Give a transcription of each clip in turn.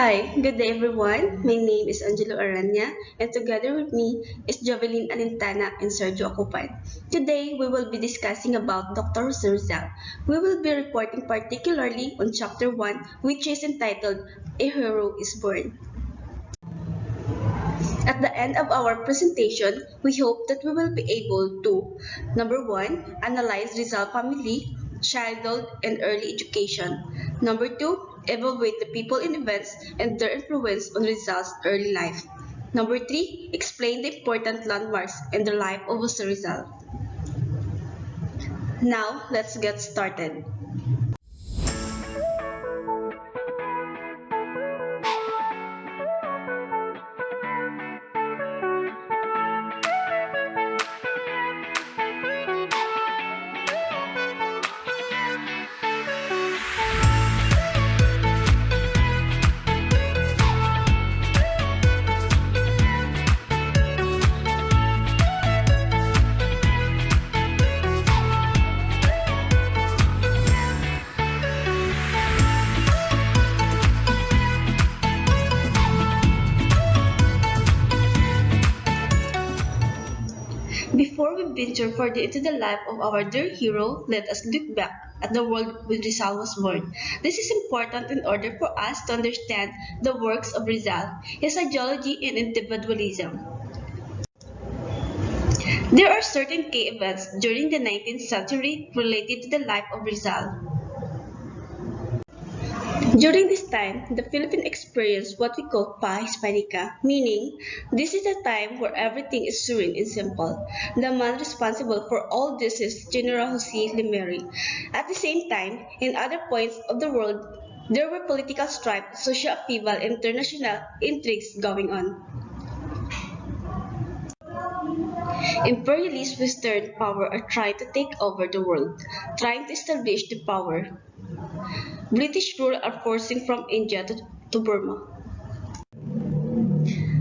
Hi, good day everyone. My name is Angelo Aranya and together with me is Jovelyn Alintana and Sergio Acupan. Today we will be discussing about Dr. Rizal. We will be reporting particularly on chapter 1 which is entitled A Hero is Born. At the end of our presentation, we hope that we will be able to number 1, analyze Rizal family, childhood, and early education. Number 2, evaluate the people and events and their influence on Rizal's early life. Number 3, explain the important landmarks in the life of Jose Rizal. Now, let's get started. Before we venture further into the life of our dear hero, let us look back at the world when Rizal was born. This is important in order for us to understand the works of Rizal, his ideology and individualism. There are certain key events during the 19th century related to the life of Rizal. During this time, the Philippines experienced what we call Pa Hispanica, meaning this is a time where everything is serene and simple. The man responsible for all this is General Jose Limery. At the same time, in other points of the world, there were political strife, social upheaval, and international intrigues going on. Imperialist Western power are trying to take over the world, trying to establish the power. British rule are forcing from India to Burma.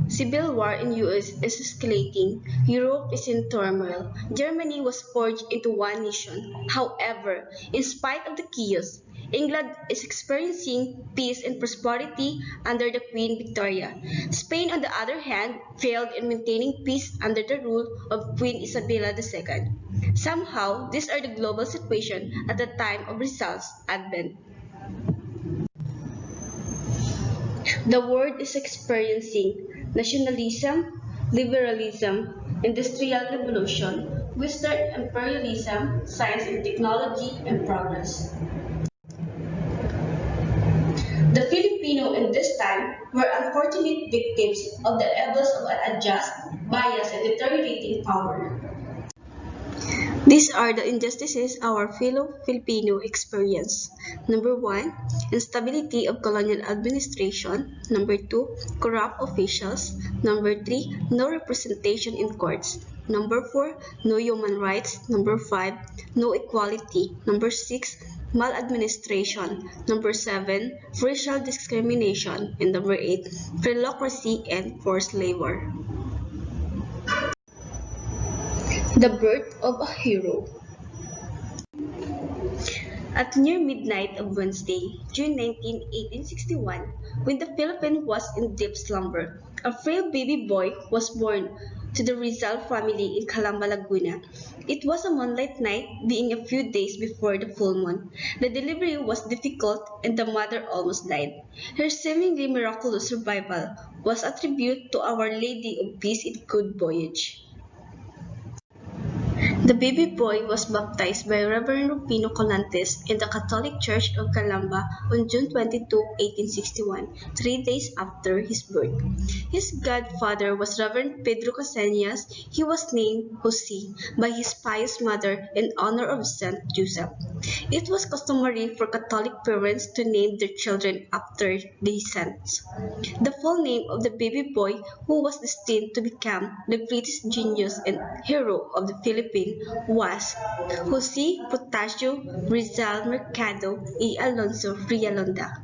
Civil war in US is escalating. Europe is in turmoil. Germany was forged into one nation. However, in spite of the chaos, England is experiencing peace and prosperity under the Queen Victoria. Spain, on the other hand, failed in maintaining peace under the rule of Queen Isabella II. Somehow, these are the global situation at the time of Rizal's advent. The world is experiencing nationalism, liberalism, industrial revolution, Western imperialism, science and technology, and progress. The Filipino in this time were unfortunate victims of the evils of an unjust, biased, and deteriorating power. These are the injustices our fellow Filipino experience. Number 1, instability of colonial administration. Number 2, corrupt officials. Number 3, no representation in courts. Number 4, no human rights. Number 5, no equality. Number 6, maladministration. Number 7, racial discrimination. And number 8, philocracy and forced labor. The birth of a hero. At near midnight of Wednesday, June 19, 1861, when the Philippines was in deep slumber, a frail baby boy was born to the Rizal family in Calamba, Laguna. It was a moonlight night, being a few days before the full moon. The delivery was difficult and the mother almost died. Her seemingly miraculous survival was attributed to Our Lady of Peace in Good Voyage. The baby boy was baptized by Reverend Rufino Colantes in the Catholic Church of Calamba on June 22, 1861, 3 days after his birth. His godfather was Reverend Pedro Caseñas. He was named Jose by his pious mother in honor of Saint Joseph. It was customary for Catholic parents to name their children after the saints. The full name of the baby boy, who was destined to become the greatest genius and hero of the Philippines, was Jose Potasio Rizal Mercado y Alonso Frialonda.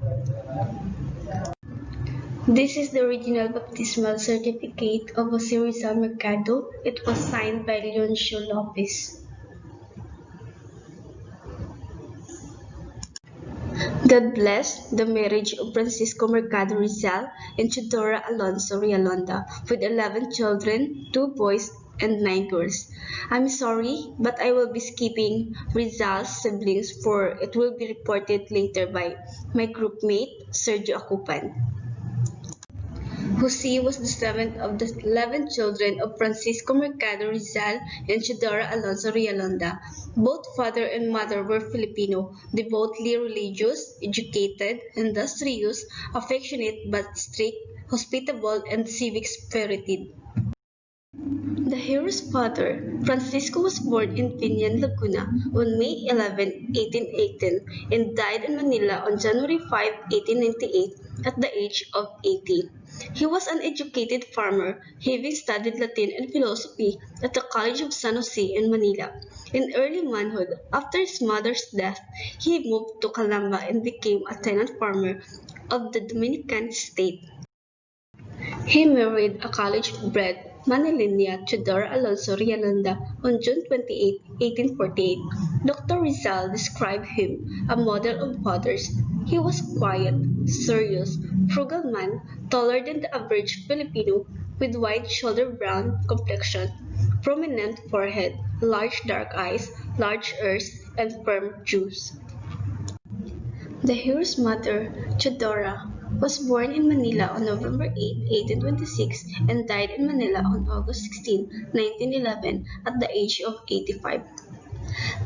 This is the original baptismal certificate of Jose Rizal Mercado. It was signed by Leoncio Lopez. God blessed the marriage of Francisco Mercado Rizal and Chidora Alonso Rialonda with 11 children, 2 boys and 9 girls. I'm sorry, but I will be skipping Rizal's siblings for it will be reported later by my groupmate Sergio Acupan. Jose was the seventh of the 11 children of Francisco Mercado Rizal and Chidora Alonso Rialonda. Both father and mother were Filipino, devoutly religious, educated, industrious, affectionate but strict, hospitable, and civic-spirited. The hero's father, Francisco, was born in Piñan, Laguna on May 11, 1818, and died in Manila on January 5, 1898, at the age of 80. He was an educated farmer, having studied Latin and philosophy at the College of San Jose in Manila. In early manhood, after his mother's death, he moved to Calamba and became a tenant farmer of the Dominican state. He married a college-bred Manilena Tudor Alonso Rialanda on June 28, 1848. Dr. Rizal described him a model of fathers. He was quiet, serious, frugal man, taller than the average Filipino, with white shoulder brown complexion, prominent forehead, large dark eyes, large ears, and firm jaws. The hero's mother, Chodora, was born in Manila on November 8, 1826, and died in Manila on August 16, 1911, at the age of 85.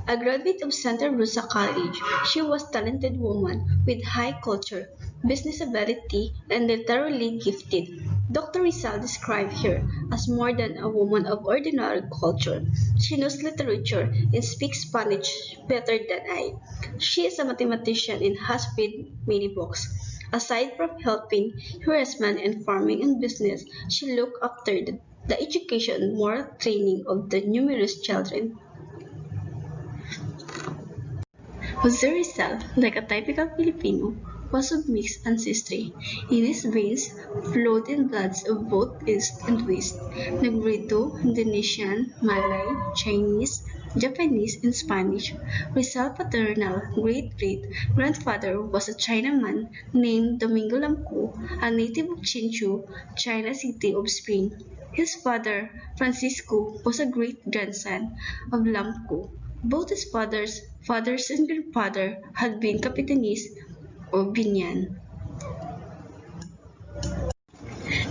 A graduate of Santa Rosa College, she was a talented woman with high culture, business ability, and literally gifted. Dr. Rizal described her as more than a woman of ordinary culture. She knows literature and speaks Spanish better than I. She is a mathematician and has read many books. Aside from helping her husband in farming and business, she looked after the education and moral training of the numerous children. Jose Rizal, like a typical Filipino, was of mixed ancestry. In his veins flowed in bloods of both East and West, Negrito, Indonesian, Malay, Chinese, Japanese, and Spanish. Rizal's paternal great-great-grandfather was a Chinaman named Domingo Lamco, a native of Chinchu, China City of Spain. His father, Francisco, was a great-grandson of Lamco. Both his fathers and grandfather had been capitanes or binyan.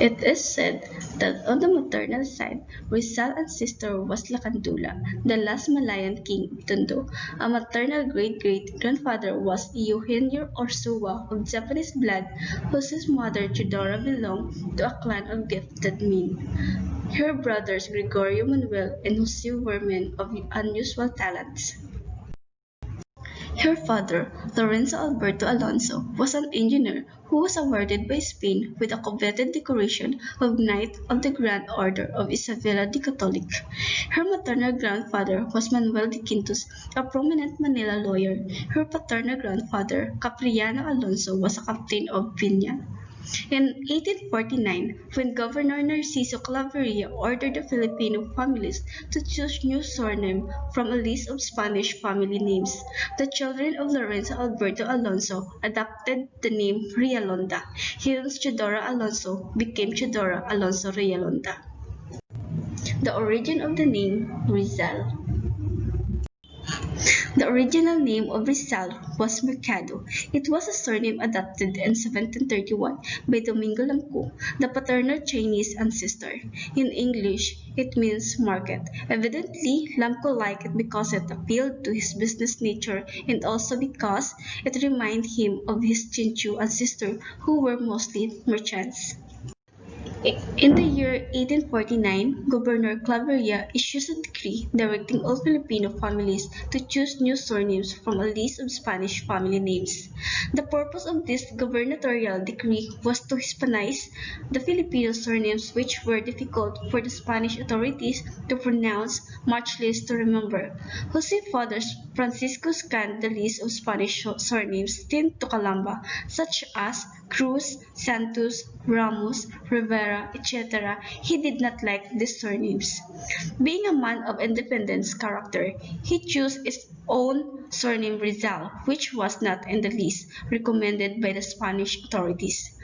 It is said that on the maternal side, Rizal's ancestor was Lakandula, the last Malayan king of Tondo. A maternal great-great-grandfather was Eugenio Orsua of Japanese blood, whose mother Chidora belonged to a clan of gifted men. Her brothers Gregorio Manuel and Jose were men of unusual talents. Her father, Lorenzo Alberto Alonso, was an engineer who was awarded by Spain with a coveted decoration of Knight of the Grand Order of Isabella the Catholic. Her maternal grandfather was Manuel de Quintos, a prominent Manila lawyer. Her paternal grandfather, Capriano Alonso, was a captain of Viña. In 1849, when Governor Narciso Claveria ordered the Filipino families to choose new surname from a list of Spanish family names, the children of Lorenzo Alberto Alonso adopted the name Rialonda. Hence, Chidora Alonso became Chidora Alonso Rialonda. The origin of the name Rizal. The original name of Rizal was Mercado. It was a surname adopted in 1731 by Domingo Lamco, the paternal Chinese ancestor. In English, it means market. Evidently, Lamco liked it because it appealed to his business nature and also because it reminded him of his Chinchu ancestors who were mostly merchants. In the year 1849, Governor Claveria issued a decree directing all Filipino families to choose new surnames from a list of Spanish family names. The purpose of this gubernatorial decree was to Hispanize the Filipino surnames which were difficult for the Spanish authorities to pronounce, much less to remember. Jose's father Francisco scanned the list of Spanish surnames sent to Calamba, such as Cruz, Santos, Ramos, Rivera, etc., he did not like these surnames. Being a man of independence character, he chose his own surname Rizal, which was not in the least recommended by the Spanish authorities.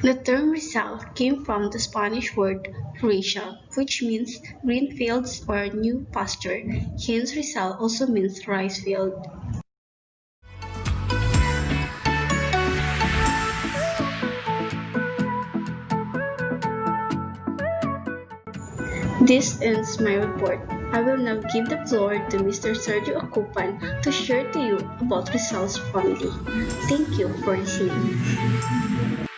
The term Rizal came from the Spanish word "Rizal", which means green fields or new pasture. Hence, Rizal also means rice field. This ends my report. I will now give the floor to Mr. Sergio Acupan to share to you about Rizal's family. Thank you for listening.